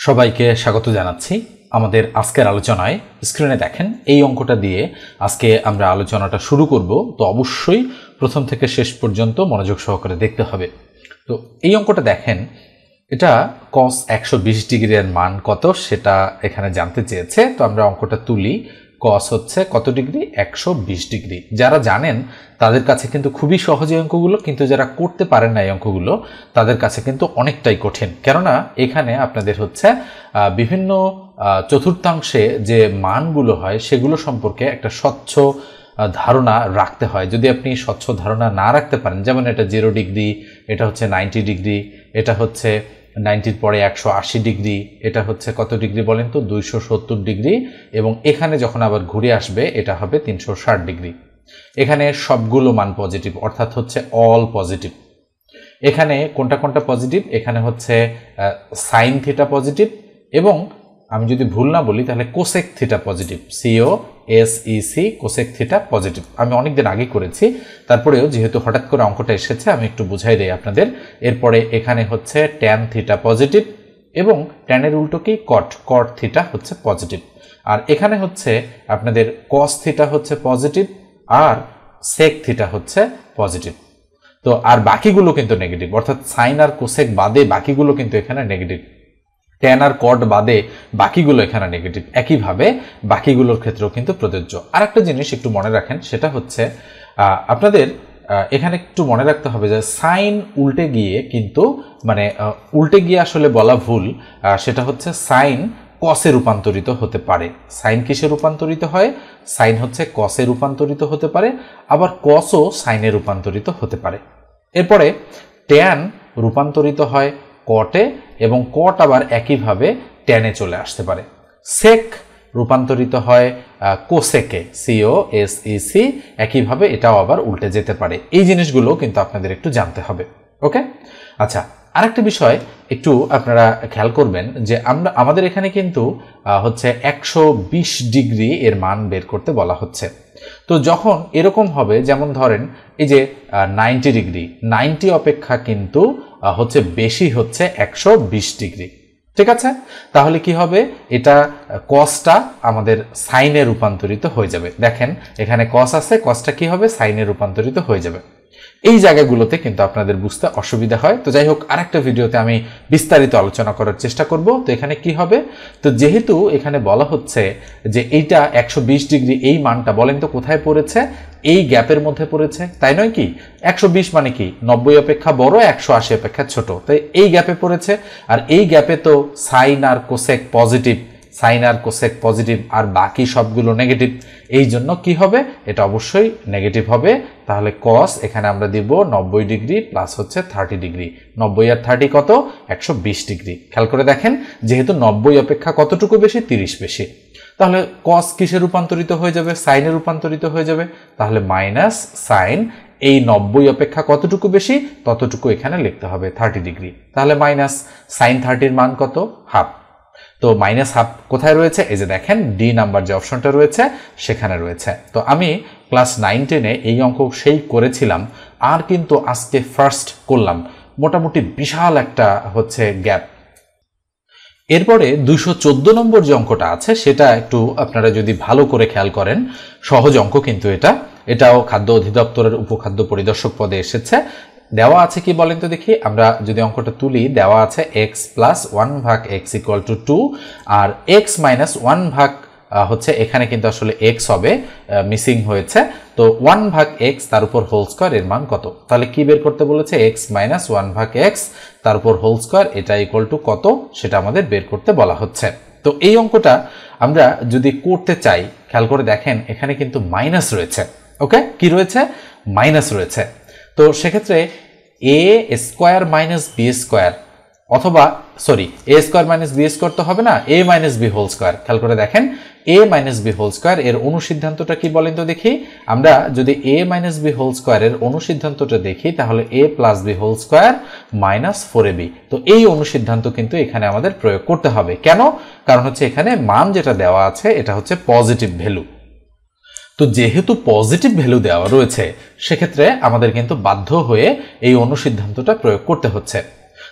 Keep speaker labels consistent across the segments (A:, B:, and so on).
A: সবাইকে স্বাগত জানাচ্ছি আমাদের আজকের আলোচনায়। স্ক্রিনে দেখেন এই অঙ্কটা দিয়ে আজকে আমরা আলোচনাটা শুরু করব। তো অবশ্যই প্রথম থেকে শেষ পর্যন্ত মনোযোগ সহকারে দেখতে হবে। তো এই অঙ্কটা দেখেন, এটা cos 120 ডিগ্রির মান কত সেটা এখানে জানতে চেয়েছে। তো আমরা অঙ্কটা তুলি। cos হচ্ছে কত ডিগ্রি? 120 ডিগ্রি। যারা জানেন তাদের কাছে কিন্তু খুবই সহজ এই অঙ্কগুলো, কিন্তু যারা করতে পারেন না এই অঙ্কগুলো তাদের কাছে কিন্তু অনেকটাই কঠিন। কেননা এখানে আপনাদের হচ্ছে বিভিন্ন চতুর্থাংশে যে মানগুলো হয় সেগুলো সম্পর্কে একটা স্বচ্ছ ধারণা রাখতে হয়। যদি আপনি স্বচ্ছ ধারণা না রাখতে পারেন, যেমন এটা 0 ডিগ্রি, এটা হচ্ছে 90 ডিগ্রি, এটা হচ্ছে 90-র পরে 180 ডিগ্রি, এটা হচ্ছে কত ডিগ্রি বলেন তো? 270 ডিগ্রি, এবং এখানে যখন আবার ঘুরে আসবে এটা হবে 360 ডিগ্রি। এখানে সবগুলো মান পজিটিভ, অর্থাৎ হচ্ছে অল পজিটিভ। এখানে কোনটা কোনটা পজিটিভ? এখানে হচ্ছে সাইন থিটা পজিটিভ, এবং আমি যদি ভুল না বলি তাহলে cosec theta positive, COSEC cosec theta positive. আমি অনেকদিন আগে করেছি, তারপরেও যেহেতু হঠাৎ করে অঙ্কটা এসেছে আমি একটু বুঝাই দেই আপনাদের। এরপরে এখানে হচ্ছে ট্যান থিটা পজিটিভ, এবং ট্যানের উল্টো কি? কট থিটা হচ্ছে পজিটিভ। আর এখানে হচ্ছে আপনাদের কস থিটা হচ্ছে পজিটিভ, আর সেক থিটা হচ্ছে পজিটিভ। তো আর বাকিগুলো কিন্তু নেগেটিভ, অর্থাৎ সাইন আর কোসেক বাদে বাকিগুলো কিন্তু এখানে নেগেটিভ। ট্যান আর কট বাদে বাকিগুলো এখানে নেগেটিভ। একইভাবে বাকিগুলোর ক্ষেত্রেও কিন্তু প্রযোজ্য। আর একটা জিনিস একটু মনে রাখেন, সেটা হচ্ছে আপনাদের এখানে একটু মনে রাখতে হবে যে সাইন উল্টে গিয়ে কিন্তু উল্টে গিয়ে আসলে বলা ভুল। সেটা হচ্ছে সাইন কসে রূপান্তরিত হতে পারে। সাইন কিসে রূপান্তরিত হয়? সাইন হচ্ছে কসে রূপান্তরিত হতে পারে, আবার কসও সাইনে রূপান্তরিত হতে পারে। এরপরে ট্যান রূপান্তরিত হয় কটে, এবং কট আবার একইভাবে ট্যানে চলে আসতে পারে। সেক রূপান্তরিত হয় কোসেকে, COSEC, একইভাবে এটাও আবার উল্টে যেতে পারে। এই জিনিসগুলো কিন্তু আপনাদের একটু জানতে হবে। ওকে, আচ্ছা, আরেকটা বিষয় একটু আপনারা খেয়াল করবেন যে আমাদের এখানে কিন্তু হচ্ছে 120 ডিগ্রি এর মান বের করতে বলা হচ্ছে। তো যখন এরকম হবে, যেমন ধরেন এই যে 90 ডিগ্রি, 90 অপেক্ষা কিন্তু হচ্ছে বেশি হচ্ছে 120 ডিগ্রি, ঠিক আছে? তাহলে কি হবে? এটা কসটা আমাদের সাইনে রূপান্তরিত হয়ে যাবে। দেখেন এখানে কস আছে, কসটা কি হবে? সাইনে রূপান্তরিত হয়ে যাবে। এই জায়গাগুলোতে কিন্তু আপনাদের বুঝতে অসুবিধা হয়। তো যাই হোক, আরেকটা ভিডিওতে আমি বিস্তারিত আলোচনা করার চেষ্টা করব। তো এখানে কি হবে? তো যেহেতু এখানে বলা হচ্ছে যে এইটা 120 ডিগ্রি, এই মানটা বলেন তো কোথায় পড়েছে? এই গ্যাপের মধ্যে পড়েছে, তাই নয় কি? 120 মানে কি? 90 অপেক্ষা বড়, 180 অপেক্ষা ছোট, তাই এই গ্যাপে পড়েছে। আর এই গ্যাপে তো সাইন আর কোসেক পজিটিভ, সাইন আর কোসেক পজিটিভ, আর বাকি সবগুলো নেগেটিভ। এই জন্য কি হবে? এটা অবশ্যই নেগেটিভ হবে। তাহলে কস এখানে আমরা দিব 90 ডিগ্রি প্লাস হচ্ছে 30 ডিগ্রি। 90 আর 30 কত? 120 ডিগ্রি। খেয়াল করে দেখেন, যেহেতু 90 অপেক্ষা কতটুকু বেশি? 30 বেশি। তাহলে কস কিসে রূপান্তরিত হয়ে যাবে? সাইনে রূপান্তরিত হয়ে যাবে। তাহলে মাইনাস সাইন, এই 90 অপেক্ষা কতটুকু বেশি? ততটুকু এখানে লিখতে হবে 30 ডিগ্রি। তাহলে মাইনাস সাইন 30-র মান কত? হাফ। তো মাইনাস হাফ কোথায় রয়েছে? এই যে দেখেন ডি নাম্বার যে অপশনটা রয়েছে সেখানে রয়েছে। তো আমি ক্লাস 9-10-এ এই অঙ্ক সেই করেছিলাম, আর কিন্তু আজকে ফার্স্ট করলাম। মোটামুটি বিশাল একটা হচ্ছে গ্যাপ। এরপরে 214 নম্বর যে অঙ্কটা আছে সেটা একটু আপনারা যদি ভালো করে খেয়াল করেন, সহজ অঙ্ক কিন্তু এটাও খাদ্য অধিদপ্তরের উপখাদ্য পরিদর্শক পদে এসেছে। দেওয়া আছে কি বলেন তো দেখি? আমরা যদি অঙ্কটা তুলি, দেওয়া আছে x প্লাস 1 ভাগ x ইকুয়াল টু 2, আর x মাইনাস 1 ভাগ হচ্ছে এখানে কিন্তু আসলে x হবে, মিসিং হয়েছে। তো 1 ভাগ x তার উপর হোল স্কয়ার, এর মান কত? তাহলে কি বের করতে বলেছে? x মাইনাস 1 ভাগ x তার উপর হোল স্কয়ার, এটা ইকুয়াল টু কত সেটা আমাদের বের করতে বলা হচ্ছে। তো এই অঙ্কটা আমরা যদি করতে চাই, খেয়াল করে দেখেন এখানে কিন্তু মাইনাস রয়েছে। ওকে, কি রয়েছে? মাইনাস রয়েছে। তো সেক্ষেত্রে a square minus B square, অথবা sorry, a square minus B square তো হবে না, a minus B whole square. খেয়াল করে দেখেন a minus B whole square এর অনুসিদ্ধান্তটা কি বলেন তো দেখি? আমরা যদি a minus B whole square এর অনুসিদ্ধান্তটা দেখি, তাহলে a plus B whole square minus 4ab। তো এই অনুসিদ্ধান্ত কিন্তু এখানে আমাদের প্রয়োগ করতে হবে। কেন? কারণ হচ্ছে এখানে মান যেটা দেওয়া আছে এটা হচ্ছে পজিটিভ ভ্যালু। তো যেহেতু পজিটিভ ভ্যালু দেওয়া রয়েছে, সেক্ষেত্রে আমাদের কিন্তু বাধ্য হয়ে এই অনুসিদ্ধান্তটা প্রয়োগ করতে হচ্ছে।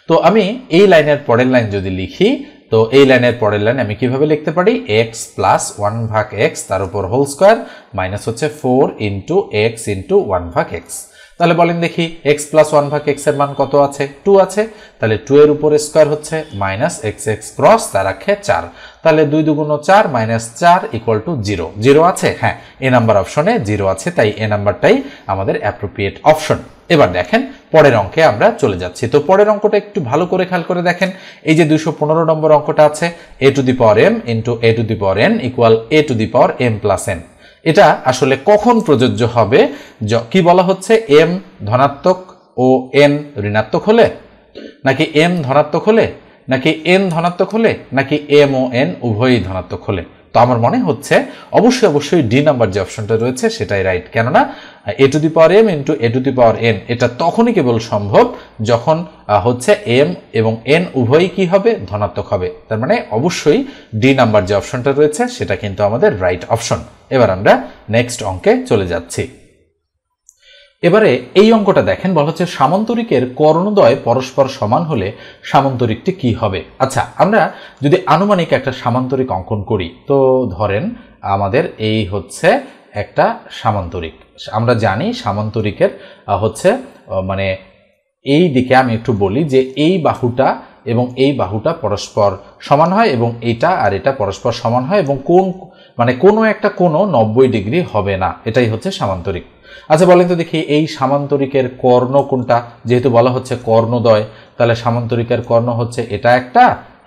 A: তো আমি এই লাইনের পরের লাইন যদি লিখি, তো এই লাইনের পরের লাইন আমি কিভাবে লিখতে পারি, এক্স প্লাস 1/x তার উপর হোল স্কোয়ার মাইনাস হচ্ছে 4 ইন্টু এক্স ইন্টু 1/x। তাহলে বলেন দেখি এক্স প্লাস 1/x এর মান কত আছে, 2 আছে। তাহলে 2 এর উপর স্কোয়ার হচ্ছে মাইনাস এক্স এক্স ক্রস তার আখে 4। তাহলে 2 দুগুণ 4 মাইনাস 4 ইকুয়াল টু 0। 0 আছে, হ্যাঁ এ নাম্বার অপশনে 0 আছে, তাই এ নাম্বারটাই আমাদের অ্যাপ্রোপ্রিয়েট অপশন। এবার দেখেন পরের অঙ্কে আমরা চলে যাচ্ছি। তো পরের অঙ্কটা একটু ভালো করে খেয়াল করে দেখেন। এই যে 215 নম্বর অঙ্কটা আছে, a to the power m into a to the power n equal a to the power m plus n। এটা আসলে কখন প্রযোজ্য হবে, কি বলা হচ্ছে, m ধনাত্মক ও n ঋণাত্মক হলে, নাকি m ধনাত্মক হলে, নাকি n ধনাত্মক হলে, নাকি m ও n উভয়ই ধনাত্মক হলে। তো আমার মনে হচ্ছে অবশ্যই ডি নাম্বার যে অপশনটা রয়েছে সেটাই রাইট, কেননা a to the power m into a to the power n এটা তখনই কেবল সম্ভব যখন হচ্ছে m এবং n উভয়ই কি হবে, ধনাত্মক হবে। তার মানে অবশ্যই ডি নাম্বার যে অপশনটা রয়েছে সেটা কিন্তু আমাদের রাইট অপশন। এবার আমরা নেক্সট অঙ্কে চলে যাচ্ছি। এবারে এই অঙ্কটা দেখেন, বলা হচ্ছে সামান্তরিকের কর্ণদ্বয় পরস্পর সমান হলে সামান্তরিকটি কি হবে। আচ্ছা, আমরা যদি আনুমানিক একটা সামান্তরিক অঙ্কন করি, তো ধরেন আমাদের এই হচ্ছে একটা সামান্তরিক। আমরা জানি সামান্তরিকের হচ্ছে মানে এই দিকে আমি একটু বলি যে এই বাহুটা এবং এই বাহুটা পরস্পর সমান হয় এবং এটা আর এটা পরস্পর সমান হয় এবং কোনো একটা কোনো 90 ডিগ্রি হবে না, এটাই হচ্ছে সামান্তরিক। আচ্ছা বলেন তো দেখি এই সামান্তরিকের কর্ণ কোনটা, যেহেতু বলা হচ্ছে কর্ণদ্বয়, তাহলে সামান্তরিকের কর্ণ হচ্ছে এটা একটা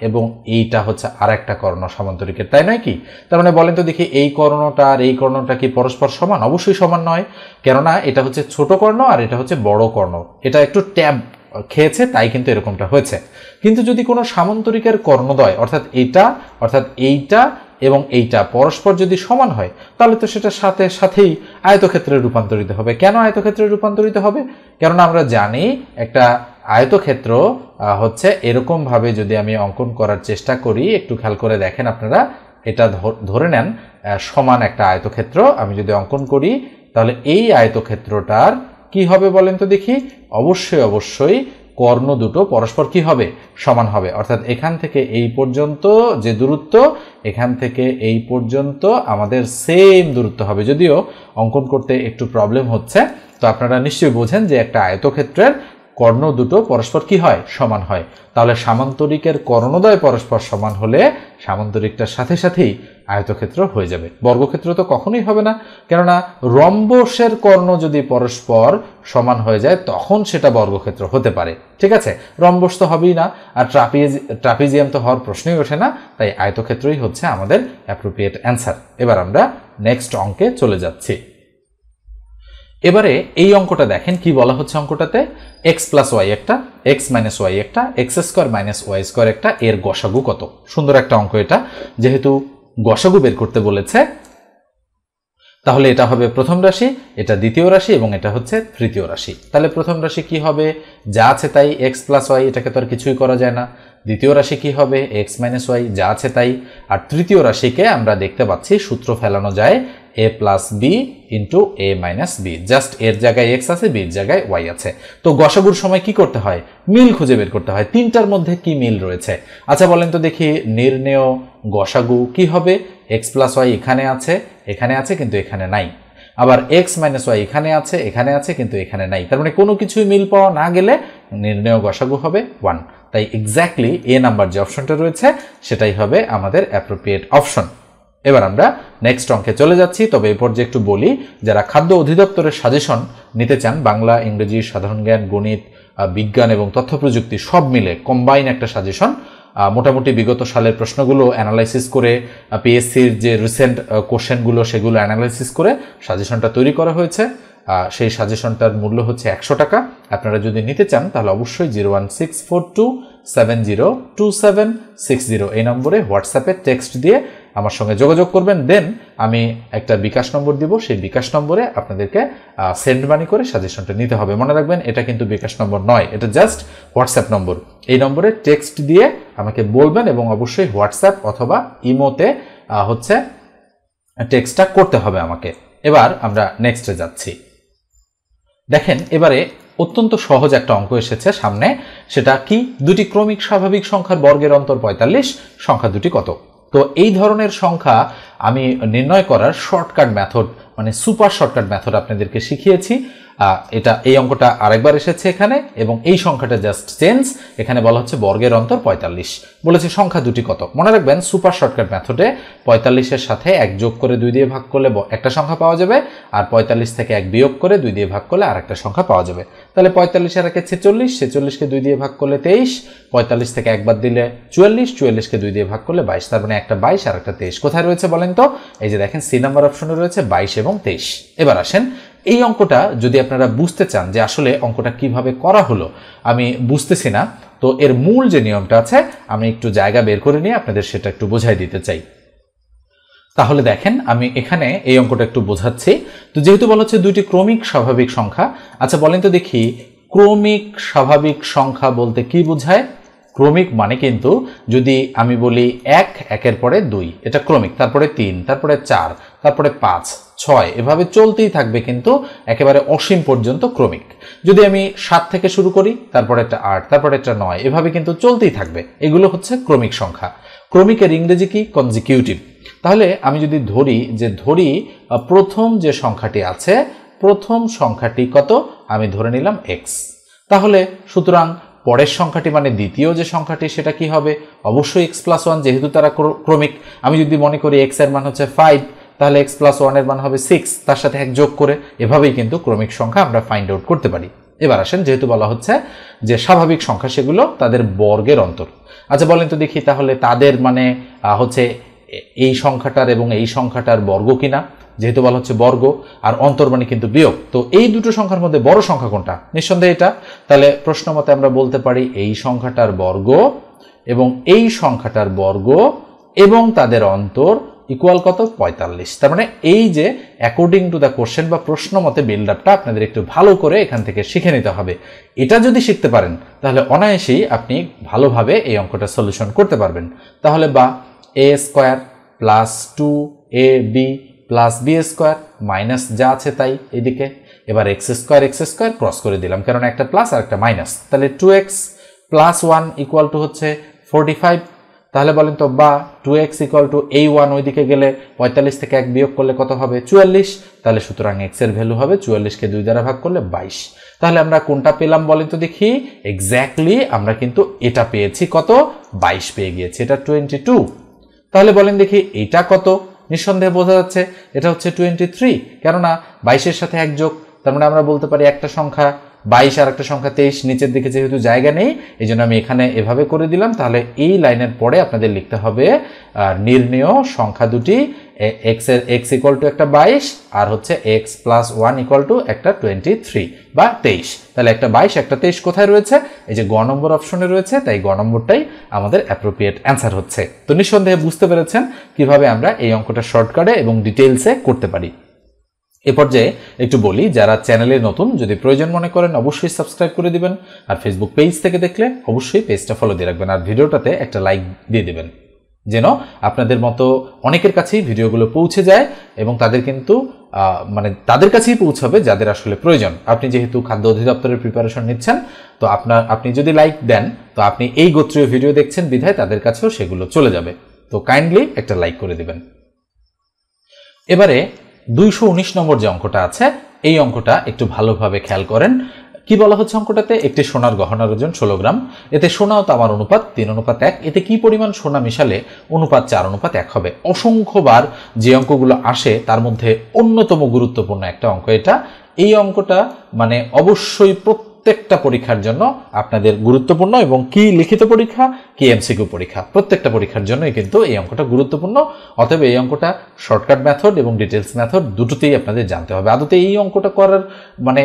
A: এবং এইটা হচ্ছে আর একটা কর্ণ সামান্তরিকের, তাই নয় কি? তার মানে বলেন তো দেখি এই কর্ণটা আর এই কর্ণটা কি পরস্পর সমান? অবশ্যই সমান নয়, কেননা এটা হচ্ছে ছোট কর্ণ আর এটা হচ্ছে বড় কর্ণ, এটা একটু ট্যাব খেয়েছে তাই কিন্তু এরকমটা হয়েছে। কিন্তু যদি কোনো সামান্তরিকের কর্ণদ্বয় অর্থাৎ এইটা এবং এইটা পরস্পর যদি সমান হয়, তাহলে তো সেটা সাথেই আয়তক্ষেত্রে রূপান্তরিত হবে। কেন আয়তক্ষেত্রে রূপান্তরিত হবে? কেননা আমরা জানি একটা আয়তক্ষেত্র হচ্ছে এরকম ভাবে যদি আমি অঙ্কন করার চেষ্টা করি, একটু খেয়াল করে দেখেন আপনারা, এটা ধরে নেন সমান একটা আয়তক্ষেত্র আমি যদি অঙ্কন করি, তাহলে এই আয়তক্ষেত্রটার কি হবে বলেন তো দেখি, অবশ্যই কর্ণ দুটো পরস্পর কি হবে, সমান হবে। অর্থাৎ এখান থেকে এই পর্যন্ত যে দূরত্ব, এখান থেকে এই পর্যন্ত আমাদের সেম দূরত্ব হবে। যদিও অঙ্কন করতে একটু প্রবলেম হচ্ছে, তো আপনারা নিশ্চয়ই বোঝেন যে একটা আয়তক্ষেত্রের কর্ণ দুটো পরস্পর কি হয়, সমান হয়। তাহলে সামান্তরিকের কর্ণদ্বয় পরস্পর সমান হলে সামান্তরিকটার সাথেই আয়তক্ষেত্র হয়ে যাবে। বর্গক্ষেত্র তো কখনোই হবে না, কেননা রম্বসের কর্ণ যদি পরস্পর সমান হয়ে যায় তখন সেটা বর্গক্ষেত্র হতে পারে, ঠিক আছে? রম্বস তো হবেই না, আর ট্রাপিজিয়াম তো হওয়ার প্রশ্নই ওঠে না, তাই আয়তক্ষেত্রই হচ্ছে আমাদের অ্যাপ্রোপ্রিয়েট অ্যান্সার। এবার আমরা নেক্সট অঙ্কে চলে যাচ্ছি। এবারে এই অঙ্কটা দেখেন কি বলা হচ্ছে অঙ্কটাতে, এক্স প্লাস ওয়াই একটা, এক্স মাইনাস ওয়াই একটা, x square minus y square একটা, এর গসাগু কত। সুন্দর একটা অঙ্ক এটা, যেহেতু গসাগু বের করতে বলেছে তাহলে এটা হবে প্রথম রাশি, এটা দ্বিতীয় রাশি এবং এটা হচ্ছে তৃতীয় রাশি। তাহলে প্রথম রাশি কি হবে, যা আছে তাই, এক্স প্লাস ওয়াই, এটাকে তো আর কিছুই করা যায় না। দ্বিতীয় রাশি কি হবে, এক্স মাইনাস ওয়াই, যা আছে তাই। আর তৃতীয় রাশিকে আমরা দেখতে পাচ্ছি সূত্র ফেলানো যায় a plus b into a minus b, just এর জায়গায় এক্স আছে, বির জায়গায় ওয়াই আছে। তো গসাগুর সময় কি করতে হয়, মিল খুঁজে বের করতে হয়, তিনটার মধ্যে কি মিল রয়েছে। আচ্ছা বলেন তো দেখি নির্ণেয় গসাগু কি হবে, এক্স প্লাস ওয়াই এখানে আছে কিন্তু এখানে নাই, আবার এক্স মাইনাস ওয়াই এখানে আছে কিন্তু এখানে নাই। তার মানে কোনো কিছুই মিল পাওয়া না গেলে নির্ণেয় গসাগু হবে 1। তাই এক্স্যাক্টলি এ নাম্বার যে অপশনটা রয়েছে সেটাই হবে আমাদের অ্যাপ্রোপ্রিয়েট অপশন। এবার আমরা নেক্সট অঙ্কে চলে যাচ্ছি। তবে এই পর্যায়ে একটু বলি, যারা খাদ্য অধিদপ্তরের সাজেশন নিতে চান, বাংলা, ইংরেজি, সাধারণ জ্ঞান, গণিত, বিজ্ঞান এবং তথ্য প্রযুক্তি সব মিলে কম্বাইন একটা সাজেশন, মোটামুটি বিগত সালের প্রশ্নগুলো অ্যানালাইসিস করে পিএসসির যে রিসেন্ট কোশ্চেনগুলো সেগুলো অ্যানালাইসিস করে সাজেশনটা তৈরি করা হয়েছে। সেই সাজেশনটার মূল্য হচ্ছে 100 টাকা। আপনারা যদি নিতে চান তাহলে অবশ্যই 01642702760 এই নম্বরে হোয়াটসঅ্যাপে টেক্সট দিয়ে আমার সঙ্গে যোগাযোগ করবেন। দেন আমি একটা বিকাশ নম্বর দিব, সেই বিকাশ নম্বরে আপনাদেরকে সেন্ড মানি করে সাজেশনটা নিতে হবে। মনে রাখবেন এটা কিন্তু বিকাশ নম্বর নয়, এটা জাস্ট হোয়াটসঅ্যাপ নম্বর। এই নম্বরে টেক্সট দিয়ে আমাকে বলবেন এবং অবশ্যই হোয়াটসঅ্যাপ অথবা ইমোতে হচ্ছে টেক্সটটা করতে হবে আমাকে। এবার আমরা নেক্সটে যাচ্ছি। দেখেন এবারে অত্যন্ত সহজ একটা অঙ্ক এসেছে সামনে, সেটা কি দুটি ক্রমিক স্বাভাবিক সংখ্যার বর্গের অন্তর ৪৫, সংখ্যা দুটি কত। তো এই ধরনের সংখ্যা আমি নির্ণয় করার শর্টকাট মেথড মানে সুপার শর্টকাট মেথড আপনাদেরকে শিখিয়েছি। এই অঙ্কটা আরেকবার এসেছে এখানে এবং এই সংখ্যাটা জাস্ট চেঞ্জ, এখানে বলা হচ্ছে বর্গের অন্তর ৪৫, বলেছে সংখ্যা দুটি কত। মনে রাখবেন সুপার শর্টকাট মেথডে ৪৫-এর সাথে ১ যোগ করে ২ দিয়ে ভাগ করলে একটা সংখ্যা পাওয়া যাবে, আর ৪৫ থেকে ১ বিয়োগ করে ২ দিয়ে ভাগ করলে আরেকটা সংখ্যা পাওয়া যাবে। তাহলে ৪৫ আর ১-এ ৪৬, ৪৬-কে ২ দিয়ে ভাগ করলে ২৩, ৪৫ থেকে ১ বাদ দিলে ৪৪, ৪৪-কে ২ দিয়ে ভাগ করলে ২২, তার মানে একটা ২২ আর একটা ২৩। কোথায় রয়েছে বলেন তো? এই যে দেখেন সি নাম্বার অপশনে রয়েছে ২২ এবং ২৩। এবার আসেন এই অঙ্কটা যদি আপনারা বুঝতে চান যে আসলে অঙ্কটা কিভাবে করা হলো, আমি বুঝতেছি না, তো এর মূল যে নিয়মটা আছে আমি একটু জায়গা বের করে নিয়ে আপনাদের সেটা একটু বোঝাই দিতে চাই। তাহলে দেখেন আমি এখানে এই অঙ্কটা একটু বোঝাচ্ছি। তো যেহেতু বলা হচ্ছে দুইটি ক্রমিক স্বাভাবিক সংখ্যা, আচ্ছা বলেন তো দেখি ক্রমিক স্বাভাবিক সংখ্যা বলতে কি বোঝায়? ক্রমিক মানে কিন্তু যদি আমি বলি ১, ১-এর পরে ২, এটা ক্রমিক, তারপরে ৩, তারপরে ৪, তারপরে ৫, ৬, এভাবে চলতেই থাকবে কিন্তু একেবারে অসীম পর্যন্ত ক্রমিক। যদি আমি ৭ থেকে শুরু করি, তারপরে একটা ৮, তারপরে একটা ৯, এভাবে কিন্তু চলতেই থাকবে, এগুলো হচ্ছে ক্রমিক সংখ্যা। ক্রমিকের ইংরেজি কি? কনজিকিউটিভ। তাহলে আমি যদি ধরি প্রথম যে সংখ্যাটি আছে, প্রথম সংখ্যাটি কত? আমি ধরে নিলাম এক্স। তাহলে সুতরাং পরের সংখ্যাটি মানে দ্বিতীয় যে সংখ্যাটি সেটা কি হবে? অবশ্যই এক্স প্লাস 1, যেহেতু তারা ক্রমিক। আমি যদি মনে করি এক্স এর মান হচ্ছে 5, তাহলে এক্স প্লাস 1 এর মান হবে 6, তার সাথে 1 যোগ করে, এভাবেই কিন্তু ক্রমিক সংখ্যা আমরা ফাইন্ড আউট করতে পারি। এবার আসেন, যেহেতু বলা হচ্ছে যে স্বাভাবিক সংখ্যা সেগুলো তাদের বর্গের অন্তর। আচ্ছা বলেন তো দেখি তাহলে তাদের মানে হচ্ছে এই সংখ্যাটার এবং এই সংখ্যাটার বর্গ কিনা? যেহেতু বলা হচ্ছে বর্গ আর অন্তর মানে কিন্তু বিয়োগ, তো এই দুটো সংখ্যার মধ্যে বড় সংখ্যা কোনটা? নিঃসন্দেহে এটা। তাহলে প্রশ্ন মতে আমরা বলতে পারি এই সংখ্যাটার বর্গ এবং এই সংখ্যাটার বর্গ এবং তাদের অন্তর ইকুয়াল কত? ৪৫। তার মানে এই যে অ্যাকর্ডিং টু দ্য কোশ্চেন বা প্রশ্ন মতে বিল্ড আপটা আপনাদের একটু ভালো করে এখান থেকে শিখে নিতে হবে। এটা যদি শিখতে পারেন তাহলে অনায়াসেই আপনি ভালোভাবে এই অঙ্কটা সলিউশন করতে পারবেন। তাহলে বা A square plus 2ab plus B square minus যা আছে তাই এদিকে, এবার এক্স স্কোয়ার ক্রস করে দিলাম, কারণ একটা প্লাস আর একটা মাইনাস। তাহলে 2x প্লাস 1 ইকুয়াল টু হচ্ছে 45। তাহলে বলেন তো বা 2x ইকুয়াল টু এই 1 ওইদিকে গেলে 45 থেকে 1 বিয়োগ করলে কত হবে? 44। তাহলে সুতরাং x এর ভ্যালু হবে 44-কে 2 দ্বারা ভাগ করলে 22। তাহলে আমরা কোনটা পেলাম বলেন তো দেখি? এক্স্যাক্টলি আমরা কিন্তু এটা পেয়েছি, কত? 22 পেয়ে গিয়েছি, এটা 22। তাহলে বলেন দেখি এটা কত? নিঃসন্দেহে বোঝা যাচ্ছে এটা হচ্ছে 23, কেননা 22-এর সাথে 1 যোগ, তার মানে আমরা বলতে পারি একটা সংখ্যা 22 আর একটা সংখ্যা 23, নিচের দিকে যেহেতু জায়গা নেই এই জন্য আমি এখানে এভাবে করে দিলাম। তাহলে এই লাইনের পরে আপনাদের লিখতে হবে নির্ণেয় সংখ্যা দুটি, x ইকুয়াল টু একটা 22 আর হচ্ছে x প্লাস 1 ইকুয়াল টু একটা 23 বা 23। তাহলে একটা 22 একটা 23 কোথায় রয়েছে? এই যে গ নম্বর অপশনে রয়েছে, তাই গ নম্বরটাই আমাদের অ্যাপ্রোপ্রিয়েট অ্যান্সার হচ্ছে। তো নিঃসন্দেহে বুঝতে পেরেছেন কিভাবে আমরা এই অঙ্কটা শর্টকাটে এবং ডিটেইলসে করতে পারি। এ পর্যায়ে একটু বলি, যারা চ্যানেলে নতুন যদি প্রয়োজন মনে করেন অবশ্যই সাবস্ক্রাইব করে দিবেন, আর ফেসবুক পেজ থেকে দেখলে অবশ্যই পেজটা ফলো দিয়ে রাখবেন, আর ভিডিওটাতে একটা লাইক দিয়ে দিবেন যেন আপনাদের মতো অনেকের কাছেই ভিডিওগুলো পৌঁছে যায় এবং তাদের কিন্তু মানে তাদের কাছেই পৌঁছাবে যাদের আসলে প্রয়োজন। আপনি যেহেতু খাদ্য অধিদপ্তরের প্রিপারেশন নিচ্ছেন, তো আপনি যদি লাইক দেন তো আপনি এই গোত্রীয় ভিডিও দেখছেন বিধায় তাদের কাছেও সেগুলো চলে যাবে। তো কাইন্ডলি একটা লাইক করে দিবেন। এবারে 219 নম্বর যে অঙ্কটা আছে এই অঙ্কটা একটু ভালোভাবে খেয়াল করেন। কি বলা হচ্ছে অঙ্কটাতে? একটি সোনার গহনার ওজন 16 গ্রাম, এতে সোনা ও তামার অনুপাত 3:1, এতে কি পরিমাণ সোনা মিশালে অনুপাত 4:1 হবে? অসংখ্যবার যে অঙ্কগুলো আসে তার মধ্যে অন্যতম গুরুত্বপূর্ণ একটা অঙ্ক এটা। এই অঙ্কটা মানে অবশ্যই প্রত্যেকটা পরীক্ষার জন্য আপনাদের গুরুত্বপূর্ণ, এবং কি লিখিত পরীক্ষা কি এমসিকিউ পরীক্ষা প্রত্যেকটা পরীক্ষার জন্যই কিন্তু এই অঙ্কটা গুরুত্বপূর্ণ। অতএব এই অঙ্কটা শর্টকাট মেথড এবং ডিটেলস মেথড দুটোতেই আপনাদের জানতে হবে। আদতে এই অঙ্কটা করার মানে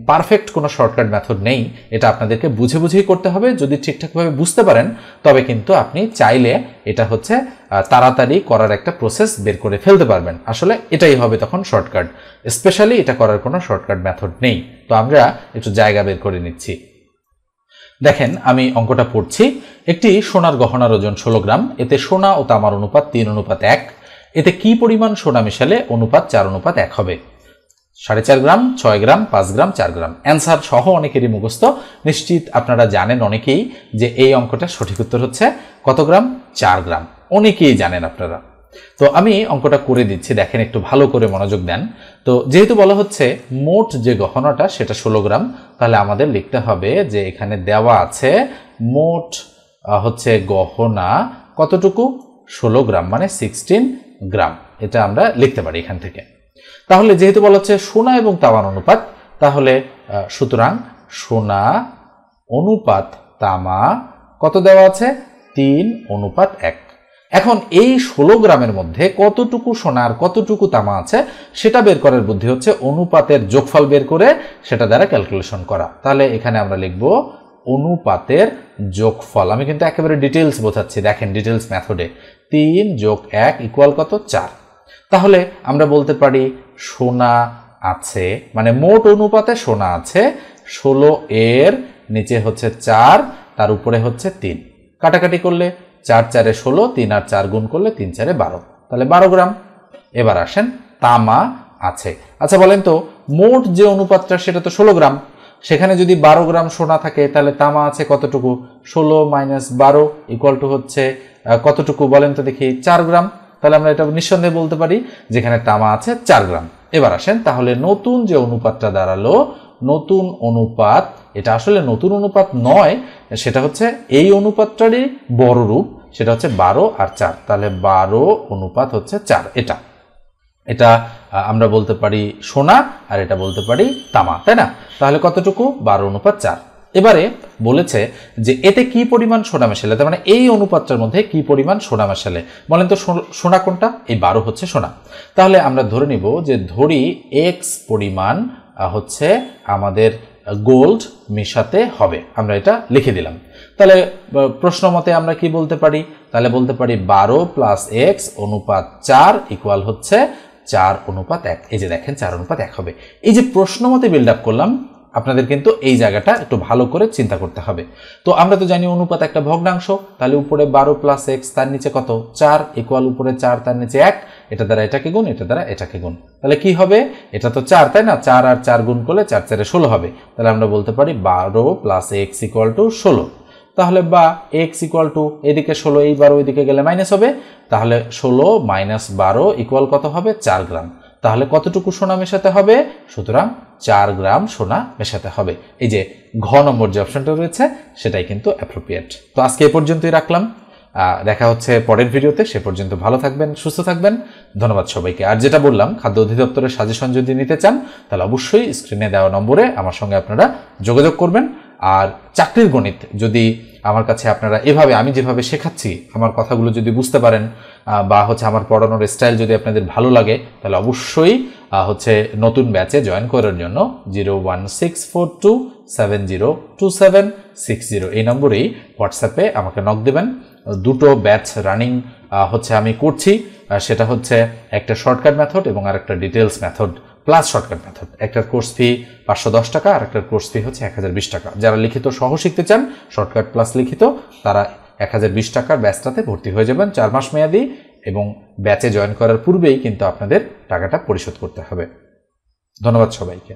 A: পারফেক্ট কোনো শর্টকাট মেথড নেই, এটা আপনাদেরকে বুঝে বুঝেই করতে হবে। যদি ঠিকঠাকভাবে বুঝতে পারেন তবে কিন্তু আপনি চাইলে এটা হচ্ছে তাড়াতাড়ি করার একটা প্রসেস বের করে ফেলতে পারবেন। আসলে এটাই হবে তখন শর্টকাট, স্পেশালি এটা করার কোনো শর্টকাট মেথড নেই। তো আমরা একটু জায়গা বের করে নিচ্ছি। দেখেন আমি অঙ্কটা পড়ছি। একটি সোনার গহনার ওজন 16 গ্রাম, এতে সোনা ও তামার অনুপাত 3:1, এতে কি পরিমাণ সোনা মিশালে অনুপাত 4:1 হবে? 4.5 গ্রাম, 6 গ্রাম, 5 গ্রাম, 4 গ্রাম। অ্যান্সার সহ অনেকেরই মুখস্থ, নিশ্চিত আপনারা জানেন অনেকেই যে এই অঙ্কটা সঠিক উত্তর হচ্ছে কত গ্রাম? 4 গ্রাম। অনেকেই জানেন আপনারা। তো আমি অঙ্কটা করে দিচ্ছি, দেখেন একটু ভালো করে মনোযোগ দেন। তো যেহেতু বলা হচ্ছে মোট যে গহনাটা সেটা 16 গ্রাম, তাহলে আমাদের লিখতে হবে যে এখানে দেওয়া আছে মোট হচ্ছে গহনা কতটুকু? 16 গ্রাম, মানে 16 গ্রাম। এটা আমরা লিখতে পারি এখান থেকে। তাহলে যেহেতু বলা হচ্ছে সোনা এবং তামার অনুপাত, তাহলে সুতরাং সোনা অনুপাত তামা কত দেওয়া আছে? 3:1। এখন এই 16 গ্রামের মধ্যে কতটুকু সোনা আর কতটুকু তামা আছে সেটা বের করার বুদ্ধি হচ্ছে অনুপাতের যোগফল বের করে সেটা দ্বারা ক্যালকুলেশন করা। তাহলে এখানে আমরা লিখব অনুপাতের যোগফল। আমি কিন্তু একেবারে ডিটেলস বোঝাচ্ছি, দেখেন ডিটেলস মেথডে। 3 + 1 = কত? 4। তাহলে আমরা বলতে পারি সোনা আছে, মানে মোট অনুপাতে সোনা আছে 16 এর নিচে হচ্ছে 4, তার উপরে হচ্ছে 3। কাটাকাটি করলে 4 × 4 = 16, 3 আর 4 গুণ করলে 3 × 4 = 12, তাহলে 12 গ্রাম। এবার আসেন তামা আছে। আচ্ছা বলেন তো, মোট যে অনুপাতটা সেটা তো 16 গ্রাম, সেখানে যদি 12 গ্রাম সোনা থাকে তাহলে তামা আছে কতটুকু? 16 - 12 = হচ্ছে কতটুকু বলেন তো দেখি? 4 গ্রাম। তাহলে আমরা এটা নিঃসন্দেহে বলতে পারি যেখানে তামা আছে 4 গ্রাম। এবার আসেন, তাহলে নতুন যে অনুপাতটা দাঁড়ালো, নতুন অনুপাত, এটা আসলে নতুন অনুপাত নয়, সেটা হচ্ছে এই অনুপাতটারই বড় রূপ, সেটা হচ্ছে 12 আর 4। তাহলে 12:4 এটা এটা আমরা বলতে পারি সোনা, আর এটা বলতে পারি তামা, তাই না? তাহলে কতটুকু? 12:4। এবারে বলেছে যে এতে কি পরিমাণ সোনা মেশালে, তার মানে এই অনুপাতটার মধ্যে কি পরিমাণ সোনা মেশালে। বলেন তো সোনা কোনটা? এই 12 হচ্ছে সোনা। তাহলে আমরা ধরে নিব যে ধরি x পরিমাণ হচ্ছে আমাদের গোল্ড মেশাতে হবে, আমরা এটা লিখে দিলাম। তাহলে প্রশ্ন মতে আমরা কি বলতে পারি? তাহলে বলতে পারি 12 + x অনুপাত 4 = হচ্ছে 4:1। এই যে দেখেন 4:1 হবে। এই যে প্রশ্ন মতে বিল্ড আপ করলাম, আপনাদের কিন্তু এই জায়গাটা একটু ভালো করে চিন্তা করতে হবে। তো আমরা তো জানি অনুপাত একটা ভগ্নাংশ, তাহলে উপরে 12 + x, তার নিচে কত? 4 = উপরে 4, তার নিচে 1, এটা দ্বারা এটাকে গুণ, এটা দ্বারা এটাকে গুণ। তাহলে কি হবে? এটা তো 4, তাই না? 4 আর 4 গুণ করলে 4 × 4 = 16 হবে। তাহলে আমরা বলতে পারি 12 + x = 16। তাহলে বা x এদিকে 16, এই 12 এদিকে গেলে মাইনাস হবে, তাহলে 16 - 12 = কত হবে? 4 গ্রাম। তাহলে কতটুকু সোনা মেশাতে হবে? সুতরাং 4 গ্রাম সোনা মেশাতে হবে। এই যে ঘ নম্বর যে অপশনটা রয়েছে সেটাই কিন্তু অ্যাপ্রোপ্রিয়েট। তো আজকে এ পর্যন্তই রাখলাম, দেখা হচ্ছে পরের ভিডিওতে। সে পর্যন্ত ভালো থাকবেন, সুস্থ থাকবেন। ধন্যবাদ সবাইকে। আর যেটা বললাম, খাদ্য অধিদপ্তরের সাজেশন যদি নিতে চান তাহলে অবশ্যই স্ক্রিনে দেওয়া নম্বরে আমার সঙ্গে আপনারা যোগাযোগ করবেন। আর চাকরির গণিত যদি আমার কাছে আপনারা এভাবে, আমি যেভাবে শেখাচ্ছি, আমার কথাগুলো যদি বুঝতে পারেন বা হচ্ছে আমার পড়ানোর স্টাইল যদি আপনাদের ভালো লাগে, তাহলে অবশ্যই হচ্ছে নতুন ব্যাচে জয়েন করার জন্য 01642702760 এই নম্বরেই হোয়াটসঅ্যাপে আমাকে নক দেবেন। দুটো ব্যাচ রানিং হচ্ছে আমি করছি, সেটা হচ্ছে একটা শর্টকাট মেথড এবং আরেকটা details method plus shortcut method. একটার কোর্স ফি 510 টাকা, আর একটার কোর্স ফি হচ্ছে 1020 টাকা। যারা লিখিত সহ শিখতে চান, শর্টকাট প্লাস লিখিত, তারা 1020 টাকার ব্যাচটাতে ভর্তি হয়ে যাবেন। 4 মাস মেয়াদি, এবং ব্যাচে জয়েন করার পূর্বেই কিন্তু আপনাদের টাকাটা পরিশোধ করতে হবে। ধন্যবাদ সবাইকে।